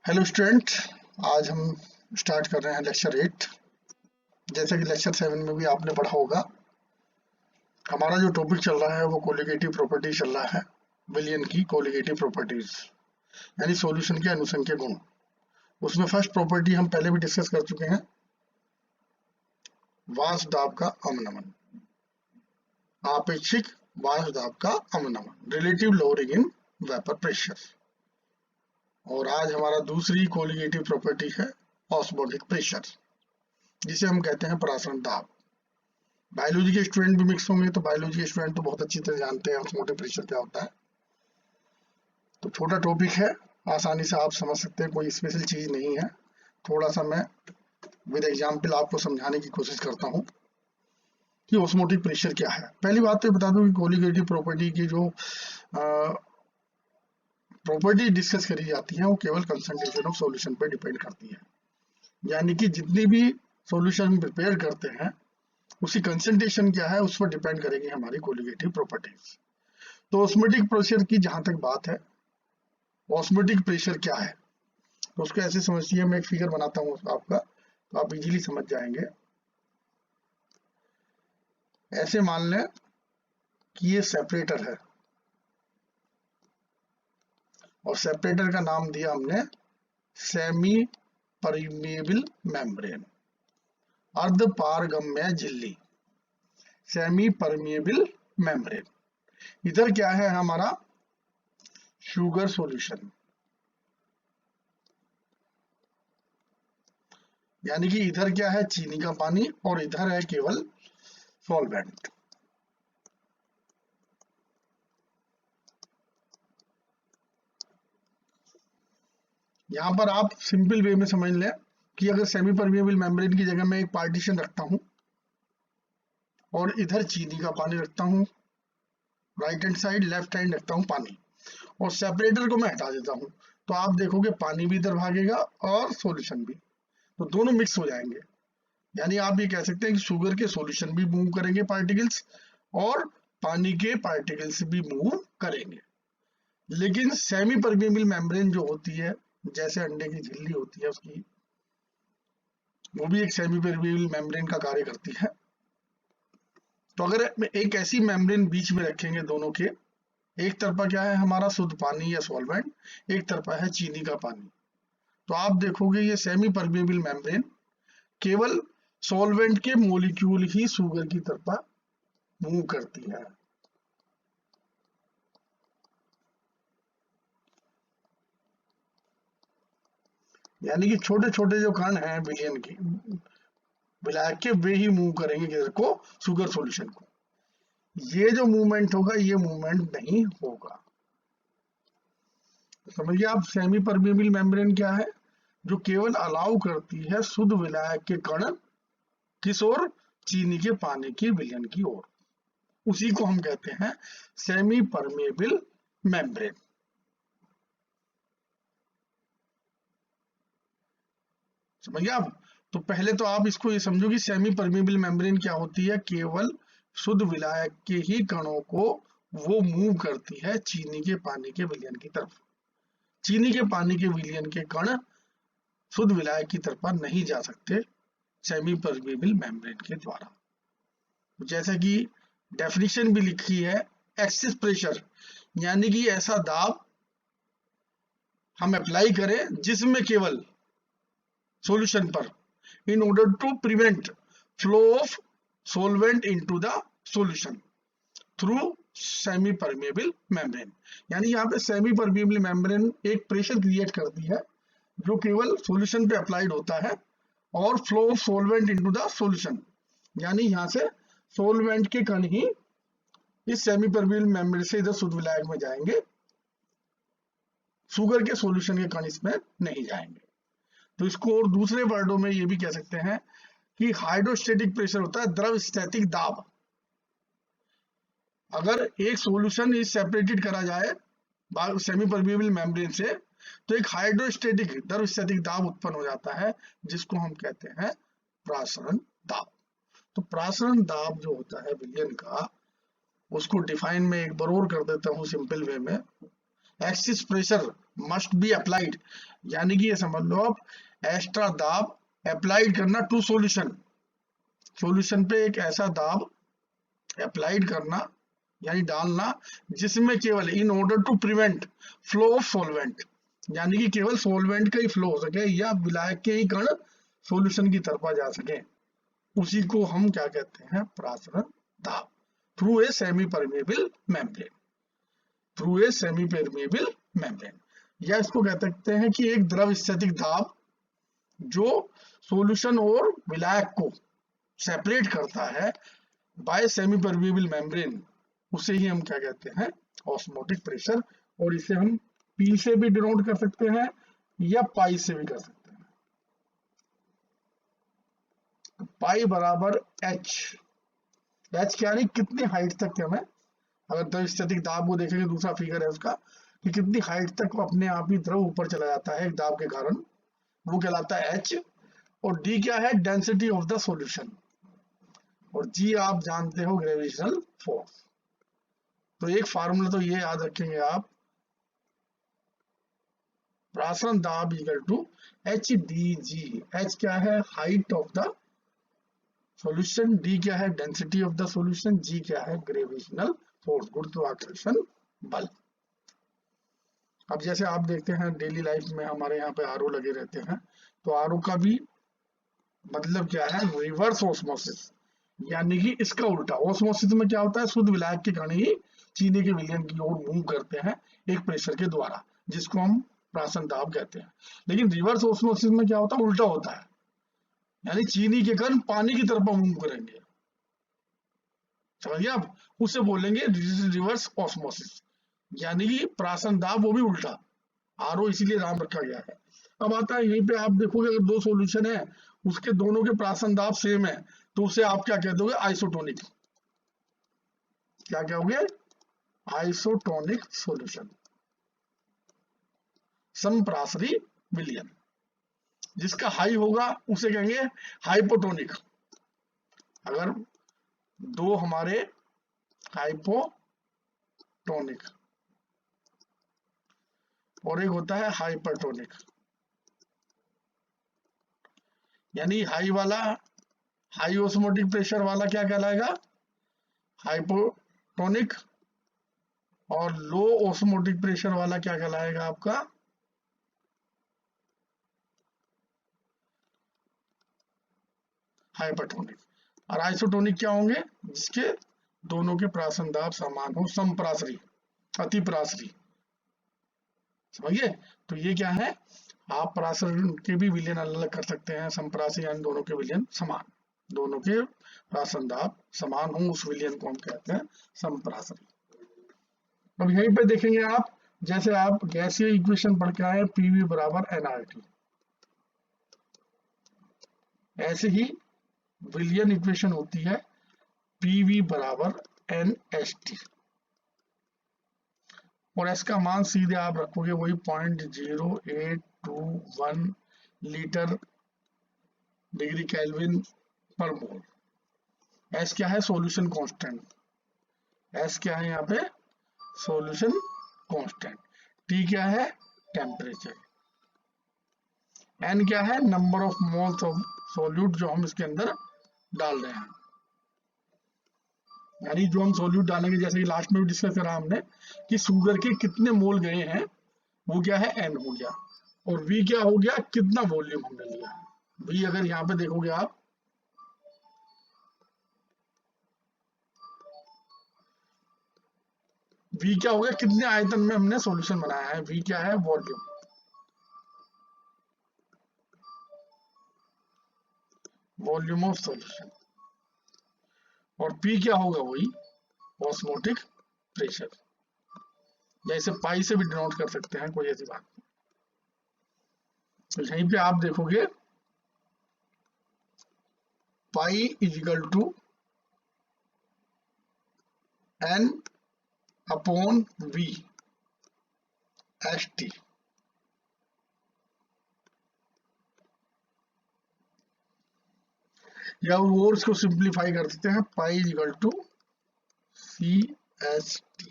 Hello student. आज हम start कर रहे हैं लेक्चर 8। जैसे कि लेक्चर 7 में भी आपने पढ़ा होगा, हमारा जो टॉपिक चल रहा है वो कोलिगेटिव प्रॉपर्टी चल रहा है। विलियन की कोलिगेटिव प्रॉपर्टीज यानी सॉल्यूशन के अनुसंख्यक गुण। उसमें फर्स्ट प्रॉपर्टी हम पहले भी डिस्कस कर चुके हैं, वाष्प दाब का अवनमन, आपेक्षिक वाष्प दाब का अवनमन, relative lowering in vapour pressure. और आज हमारा दूसरी कोलिगेटिव प्रॉपर्टी है ऑस्मोटिक प्रेशर, जिसे हम कहते हैं परासरण दाब। बायोलॉजी के स्टूडेंट भी मिक्स होंगे तो बायोलॉजी के स्टूडेंट तो बहुत अच्छी तरह जानते हैं ऑस्मोटिक प्रेशर क्या होता है। तो छोटा टॉपिक है, आसानी से आप समझ सकते हैं, कोई स्पेशल चीज नहीं है। थोड़ा सा मैं विद एग्जांपल आपको समझाने की कोशिश करता हूँ कि ऑस्मोटिक प्रेशर क्या है। पहली बात तो बता दूं कि कोलिगेटिव प्रॉपर्टी की जो प्रॉपर्टी डिस्कस करी जाती है वो केवल कंसंट्रेशन ऑफ सॉल्यूशन पर डिपेंड करती है। यानी कि जितनी भी सॉल्यूशन प्रिपेयर करते हैं उसकी कंसंट्रेशन क्या है उस पर डिपेंड करेगी हमारी कोलिगेटिव प्रॉपर्टीज। तो ऑस्मोटिक प्रेशर की जहां तक बात है, ऑस्मोटिक प्रेशर क्या है तो उसको ऐसे समझिए, मैं एक फिगर बनाता हूँ आपका तो आप इजीली समझ जाएंगे। ऐसे मान लें कि ये सेपरेटर है और सेपरेटर का नाम दिया हमने सेमी परमिएबल मेम्ब्रेन, अर्ध पारगम्य झिल्ली, सेमी परमिएबल मेम्ब्रेन। इधर क्या है हमारा शुगर सॉल्यूशन, यानी कि इधर क्या है चीनी का पानी और इधर है केवल सॉल्वेंट। यहां पर आप सिंपल वे में समझ लें कि अगर सेमी परमिएबल मेम्ब्रेन की जगह मैं एक पार्टीशन रखता हूं और इधर चीनी का पानी रखता हूं, right hand side, left hand रखता हूं पानी, और सेपरेटर को मैं हटा देता हूं, तो आप देखोगे पानी भी इधर भागेगा और सॉल्यूशन भी, तो दोनों मिक्स हो जाएंगे। यानी आप ये कह सकते हैं कि शुगर के सॉल्यूशन भी मूव करेंगे पार्टिकल्स और पानी के पार्टिकल्स भी मूव करेंगे। लेकिन सेमी परमिएबल मेम्ब्रेन जो होती है, जैसे अंडे की झिल्ली होती है उसकी, वो भी एक सेमी परमिएबल मेम्ब्रेन का कार्य करती है। तो अगर एक ऐसी मेम्ब्रेन बीच में रखेंगे दोनों के, एक तरफा क्या है हमारा शुद्ध पानी या सॉल्वेंट, एक तरफा है चीनी का पानी, तो आप देखोगे ये सेमी परमिएबल मेम्ब्रेन केवल सॉल्वेंट के मॉलिक्यूल ही शुगर की तरफा मूव करती है। यानी कि छोटे छोटे जो कण हैं विलियन की विलायक के, वे ही मूव करेंगे किधर को, शुगर सॉल्यूशन को। ये जो मूवमेंट होगा ये मूवमेंट नहीं होगा। तो समझिए आप, सेमी परमिएबल मेम्ब्रेन क्या है, जो केवल अलाउ करती है शुद्ध विलायक के कण किस ओर, चीनी के पानी की विलयन की ओर, उसी को हम कहते हैं सेमी परमिएबल मेम्ब्रेन। समझिए आप। तो पहले तो आप इसको ये समझो कि सेमी परमिएबल मेम्ब्रेन क्या होती है, केवल शुद्ध विलायक के ही कणों को वो मूव करती है चीनी के पानी के विलयन की तरफ। चीनी के पानी के विलयन के कण शुद्ध विलायक की तरफ नहीं जा सकते सेमी परमिएबल मेम्ब्रेन के द्वारा। जैसा कि डेफिनेशन भी लिखी है, एक्सिस प्रेशर, यानी कि ऐसा दाब हम अप्लाई करें जिसमें केवल सॉल्यूशन पर, in order to prevent flow of solvent into the solution through semipermeable membrane. यानी यहाँ पे सेमी परमिएबल मेम्ब्रेन एक प्रेशर क्रिएट करती है जो केवल सॉल्यूशन पे अप्लाइड होता है और flow of solvent into the solution, यानी यहाँ से सॉल्वेंट के कण ही इस सेमी परमिएबल मेम्ब्रेन से इधर शुद्ध विलायक में जाएंगे, शुगर के सॉल्यूशन के कण इसमें नहीं जाएंगे। तो इसको और दूसरे वर्डों में ये भी कह सकते हैं कि हाइड्रोस्टेटिक प्रेशर होता है द्रव स्थैतिक दाब। अगर एक सॉल्यूशन इस सेपरेटेड करा जाए सेमी परमिएबल मेम्ब्रेन से, तो एक हाइड्रोस्टेटिक द्रव स्थैतिक दाब उत्पन्न हो जाता है जिसको हम कहते हैं प्रासरण दाब। तो प्रासरण दाब जो होता है विलयन का, उसको डिफाइन में एक बार और कर देता हूं सिंपल वे में। Axis pressure must be applied, यानी कि ये समझ लो आप, एक्स्ट्रा दाब अप्लाइड करना टू सॉल्यूशन, सॉल्यूशन पे एक ऐसा दाब अप्लाइड करना यानी डालना जिसमें केवल in order to prevent flow of solvent, यानी कि केवल सॉल्वेंट का ही फ्लो हो सके या विलायक के ही कण सॉल्यूशन की तरफ जा सके, उसी को हम क्या कहते हैं, प्रासरण दाब, through a semi permeable membrane, through a semi permeable membrane. या इसको कह सकते हैं कि एक द्रव स्थैतिक दाब जो सॉल्यूशन और विलायक को सेपरेट करता है बाय सेमी परमेबल मेम्ब्रेन, उसे ही हम क्या कहते हैं, ऑस्मोटिक प्रेशर। और इसे हम पी से भी डिनोट कर सकते हैं या पाई से भी कर सकते हैं। तो पाई बराबर एच, एच क्या नहीं, कितनी हाइट तक हमें, अगर द्रव स्थैतिक दाब को देखेंगे, दूसरा फिगर है उसका कि कितनी हाइट तक वो अपने आप ही द्रव ऊपर चला जाता है एक दाब के कारण, वो कहलाता है एच। और डी क्या है, डेंसिटी ऑफ द सॉल्यूशन। और जी आप जानते हो, ग्रेविटेशनल फोर्स। तो एक फार्मूला तो ये याद रखेंगे आप, प्रासरण दाब equal to H D G. H क्या है, height of the solution, D क्या है, density of the solution, G क्या है, ग्रेविटेशनल फोर्स, गुरुत्वाकर्षण बल। अब जैसे आप देखते हैं डेली लाइफ में हमारे यहाँ पे आरओ लगे रहते हैं, तो आरओ का भी मतलब क्या है, रिवर्स ऑस्मोसिस, यानी कि इसका उल्टा। ऑस्मोसिस में क्या होता है, शुद्ध विलायक के कण ही चीनी के विलयन की ओर मूव करते हैं एक प्रेशर के द्वारा, जिसको हम प्राशन दाब कहते हैं। लेकिन रिवर्स ऑस्मोसिस में क्या होता है, उल्टा होता है, यानी चीनी के कण पानी की तरफ मूव करेंगे, समझिए आप, उसे बोलेंगे रिवर्स ऑस्मोसिस, यानी कि प्राशन दाब वो भी उल्टा। आरओ इसीलिए नाम रखा गया है। अब आता है यहीं पे, आप देखोगे अगर दो सॉल्यूशन है, उसके दोनों के प्राशन दाब सेम है, तो उसे आप क्या कह दोगे, आइसोटोनिक। क्या कहोगे, आइसोटोनिक सॉल्यूशन, समप्रासरी विलयन। जिसका हाई होगा उसे कहेंगे हाइपोटोनिक। अगर दो हमारे हाइपोटोनिक, और एक होता है हाइपरटोनिक, यानी हाई वाला, हाई ऑस्मोटिक प्रेशर वाला क्या कहलाएगा, हाइपोटोनिक, और लो ऑस्मोटिक प्रेशर वाला क्या कहलाएगा आपका, हाइपरटोनिक। और आइसोटोनिक क्या होंगे, जिसके दोनों के प्राशन दाब समान हो, समप्रासरी, अतिप्रासरी, समझिए। तो ये क्या है, आप प्रासरण के भी विलयन अलग अलग कर सकते हैं, समप्रासी यानी दोनों के विलयन समान, दोनों के प्राशन दाब समान हो, उस विलयन को हम कहते हैं समप्रासरी। अब यहीं पे देखेंगे आप, जैसे आप गैसीय इक्वेशन पढ़ के आए, पीवी बराबर एनआरटी, ऐसे ही विलियन इक्वेशन होती है पीवी बराबर एनएसटी, और इसका मान सीधे आप रखोगे वही 0.0821 लीटर डिग्री केल्विन पर मोल। एस क्या है, सॉल्यूशन कांस्टेंट, एस क्या है यहाँ पे, सॉल्यूशन कांस्टेंट। टी क्या है, टेम्परेचर। एन क्या है, number of moles of solute जो हम इसके अंदर डाल रहे हैं, यानी जो हम सॉल्यूट डालेंगे, जैसे कि लास्ट में भी डिस्कस करा हमने कि शुगर के कितने मोल गए हैं, वो क्या है, एन हो गया। और वी क्या हो गया, कितना वॉल्यूम हमने लिया है। वी अगर यहाँ पे देखोगे आप, वी क्या हो गया, कितने आयतन में हमने सॉल्यूशन बनाया है, वी क्या है, वॉल्यूम, वॉल्यूम ऑफ सॉल्यूशन। और पी क्या होगा, वही ऑस्मोटिक प्रेशर, या इसे पाई से भी डिनोट कर सकते हैं, कोई ऐसी बात नहीं। तो यहीं पे आप देखोगे pi is equal to n upon V S T. या और इसको सिंप्लीफाई कर सकते हैं, pi is equal to C S T.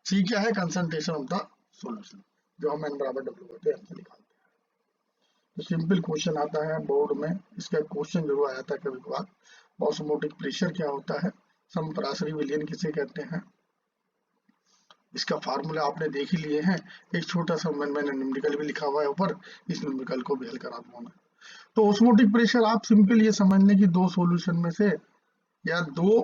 C क्या है, कंसंट्रेशन ऑफ द सॉल्यूशन, जो हम n बराबर W करते हैं ऐसे निकालते हैं। तो सिंपल क्वेश्चन आता है बोर्ड में, इसका क्वेश्चन जरूर आया था कभी कभार, ऑस्मोटिक प्रेशर क्या होता है, समपराशरी विलयन किसे कहते हैं, इसका फार्मूला आपने देख ही लिए हैं। एक छोटा सा मैंने न्यूमेरिकल भी लिखा हुआ है ऊपर, इस न्यूमेरिकल को भी हल करा दूंगा मैं। तो ऑस्मोटिक प्रेशर आप सिंपल ये समझ लें कि दो सॉल्यूशन में से या दो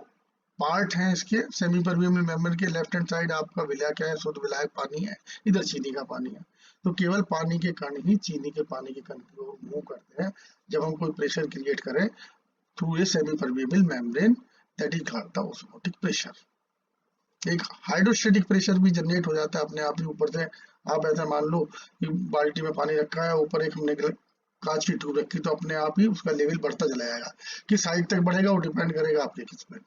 पार्ट हैं इसके, सेमी परमिएबल मेम्ब्रेन के लेफ्ट हैंड साइड आपका विलायक क्या है, शुद्ध विलायक पानी है, इधर चीनी का पानी है। तो केवल पानी के कण ही चीनी के पानी के कण को मूव करते हैं जब हम कोई प्रेशर क्रिएट करें through a semi permeable membrane, that is called the osmotic pressure. एक हाइड्रोस्टेटिक प्रेशर भी जनरेट हो जाता है अपने आप ही ऊपर से। आप ऐसा मान लो कि बाल्टी में पानी रखा है, ऊपर एक हमने कांच की ट्यूब रखी, तो अपने आप ही उसका लेवल बढ़ता चला जाएगा। किस साइड तक बढ़ेगा वो डिपेंड करेगा आपके किस पे,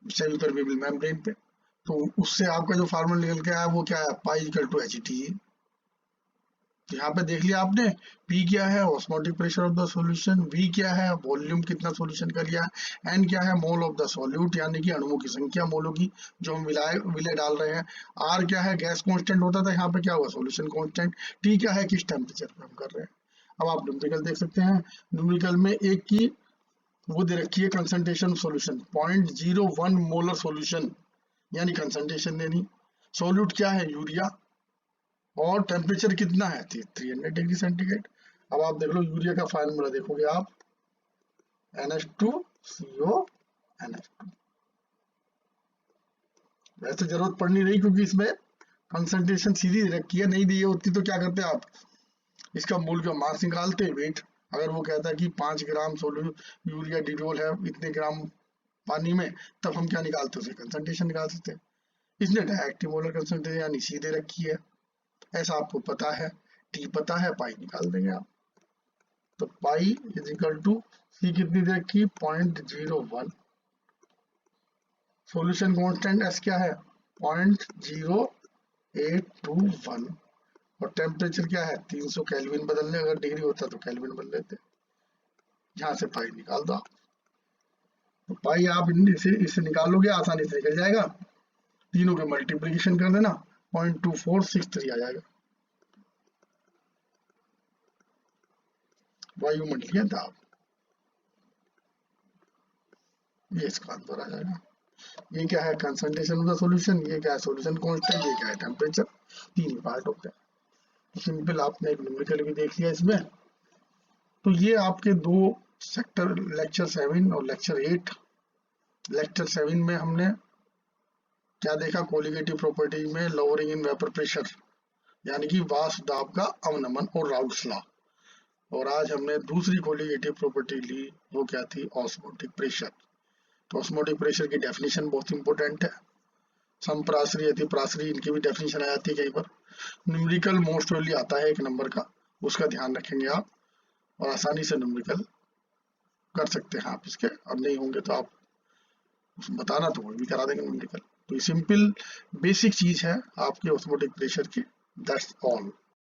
सेमी परमिएबल मेम्ब्रेन पे। तो उससे आपका जो फार्मूला निकल के आया वो क्या है, पाई इक्वल टू HT। तो यहाँ पे देख लिया आपने, P क्या है, osmotic pressure of the solution, V क्या है, वॉल्यूम कितना सॉल्यूशन का लिया, N क्या है, मोल ऑफ द सॉल्यूट यानी कि अणुओं की संख्या मोलों की जो हम विलय डाल रहे हैं, R क्या है, गैस कांस्टेंट होता था, यहाँ पे क्या हुआ, सॉल्यूशन कांस्टेंट, T क्या है, किस टेम्परेचर पे हम कर रहे हैं। अब आप न्यूमेरिकल देख सकते हैं, न्यूमेरिकल में एक की वो दे रखी है कंसंट्रेशन सॉल्यूशन 0.01 मोलर सॉल्यूशन यानी कंसंट्रेशन देनी, सॉल्यूट क्या है, यूरिया, और टेम्परेचर कितना है, 300 डिग्री सेंटीग्रेड। अब आप देख लो यूरिया का फार्मूला देखोगे आप, NH2CO NH2। वैसे जरूरत पड़ नहीं रही क्योंकि इसमें कंसंट्रेशन सीधी रखी है, नहीं दी होती तो क्या करते आप, इसका मूल का मास निकालते, वेट। अगर वो कहता है कि 5 ग्राम सोलू यूरिया डिजोल है इतने ग्राम पानी में, तब हम क्या निकालते, उसे कंसंट्रेशन निकाल सकते। इसने डायरेक्ट मोलर कंसंट्रेशन यानी सीधे रखी है, ऐसा आपको पता है, टी पता है, पाई निकाल देंगे आप। तो पाई इज इक्वल टू सी कितनी दे रखी, 0.01, सॉल्यूशन कांस्टेंट एस क्या है, 0.0821, और टेम्परेचर क्या है 300 केल्विन, बदलने अगर डिग्री होता तो केल्विन बदल लेते, यहाँ से पाई निकाल दो। तो पाई आप इसे निकालोगे आसानी से निकल जाएगा, तीनों के मल्टीप्लीकेशन कर देना, 0.2463 आ जाएगा, वायुमंडलीय दाब, ये इसका आंसर आ जाएगा। ये क्या है, कंसंट्रेशन ऑफ द सॉल्यूशन, ये क्या है, सॉल्यूशन कांस्टेंट, ये क्या है, टेम्परेचर, तीन पार्ट होते हैं। सिंपल आपने एक न्यूमेरिकल भी देख लिया इसमें। तो ये आपके दो सेक्टर, लेक्चर 7 और लेक्चर 8। लेक्चर 7 में हमने क्या देखा, कोलिगेटिव प्रॉपर्टी में लोअरिंग इन वेपर प्रेशर यानी कि वाष्प दाब का अवनमन और राउट्स लॉ, और आज हमने दूसरी कोलिगेटिव प्रॉपर्टी ली, वो क्या थी, ऑस्मोटिक प्रेशर। तो ऑस्मोटिक प्रेशर की डेफिनेशन बहुत इंपॉर्टेंट है, समप्रासरी अतिप्रासरी इनकी भी डेफिनेशन आ जाती है कई बार। न्यूमेरिकल मोस्ट वेली आता है 1 नंबर का, उसका ध्यान रखेंगे आप, और आसानी से न्यूमेरिकल कर सकते हैं आप इसके, और नहीं होंगे तो आप बताना तो वो भी करा देंगे न्यूमेरिकल। तो ये सिंपल बेसिक चीज है आपके ऑस्मोटिक प्रेशर की, दैट्स ऑल।